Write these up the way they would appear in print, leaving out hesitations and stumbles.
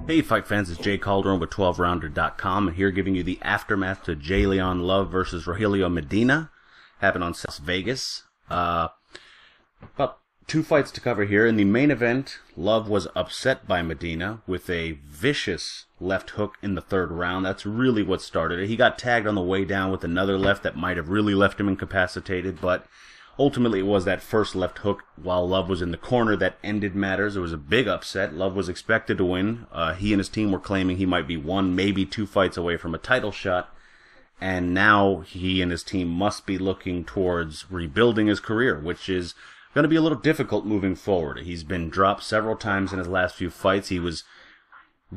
Hey fight fans, it's Jay Calderon with 12rounder.com, and here giving you the aftermath to J. Leon Love versus Rogelio Medina. Happened on Las Vegas. About two fights to cover here. In the main event, Love was upset by Medina with a vicious left hook in the third round. That's really what started it. He got tagged on the way down with another left that might have really left him incapacitated, but ultimately it was that first left hook while Love was in the corner that ended matters. It was a big upset. Love was expected to win. He and his team were claiming he might be one, maybe two fights away from a title shot. And now he and his team must be looking towards rebuilding his career, which is going to be a little difficult moving forward. He's been dropped several times in his last few fights. He was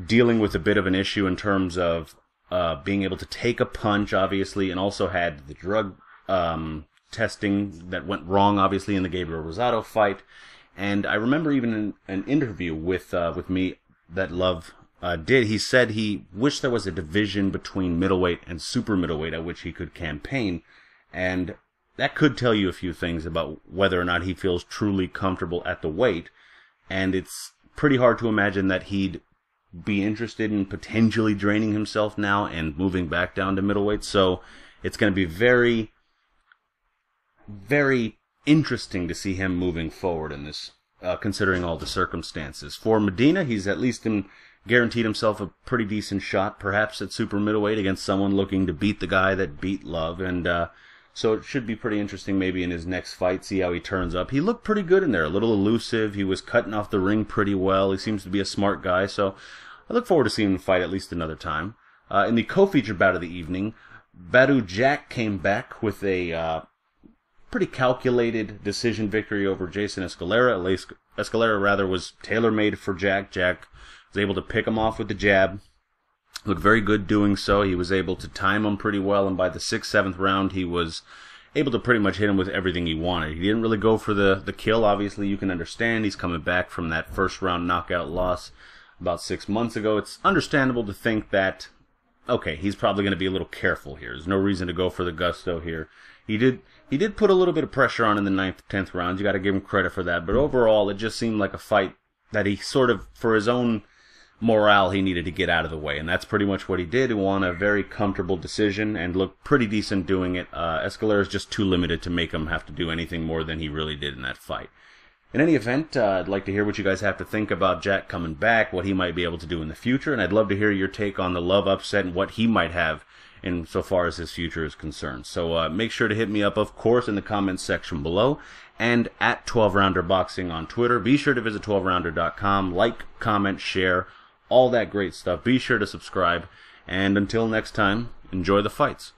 dealing with a bit of an issue in terms of being able to take a punch, obviously, and also had the drug testing that went wrong, obviously, in the Gabriel Rosado fight. And I remember even in an interview with me that Love did, he said he wished there was a division between middleweight and super middleweight at which he could campaign. And that could tell you a few things about whether or not he feels truly comfortable at the weight. And it's pretty hard to imagine that he'd be interested in potentially draining himself now and moving back down to middleweight. So it's going to be very interesting to see him moving forward in this, considering all the circumstances. For Medina, he's at least guaranteed himself a pretty decent shot, perhaps at super middleweight against someone looking to beat the guy that beat Love. And so it should be pretty interesting maybe in his next fight, see how he turns up. He looked pretty good in there, a little elusive. He was cutting off the ring pretty well. He seems to be a smart guy, so I look forward to seeing him fight at least another time. In the co-feature bout of the evening, Badou Jack came back with a pretty calculated decision victory over Jason Escalera. Escalera was tailor-made for Jack. Jack was able to pick him off with the jab. Looked very good doing so. He was able to time him pretty well, and by the 6th, 7th round, he was able to pretty much hit him with everything he wanted. He didn't really go for the kill. Obviously, you can understand. He's coming back from that first-round knockout loss about 6 months ago. It's understandable to think that, okay, he's probably going to be a little careful here. There's no reason to go for the gusto here. He did put a little bit of pressure on in the 9th, 10th rounds. You got to give him credit for that. But overall, it just seemed like a fight that he sort of, for his own morale, he needed to get out of the way. And that's pretty much what he did. He won a very comfortable decision and looked pretty decent doing it. Escalera is just too limited to make him have to do anything more than he really did in that fight. In any event, I'd like to hear what you guys have to think about Jack coming back, what he might be able to do in the future. And I'd love to hear your take on the Love upset and what he might have in so far as his future is concerned. So make sure to hit me up, of course, in the comments section below, and at 12rounder Boxing on Twitter. Be sure to visit 12rounder.com, like, comment, share, all that great stuff. Be sure to subscribe, and until next time, enjoy the fights.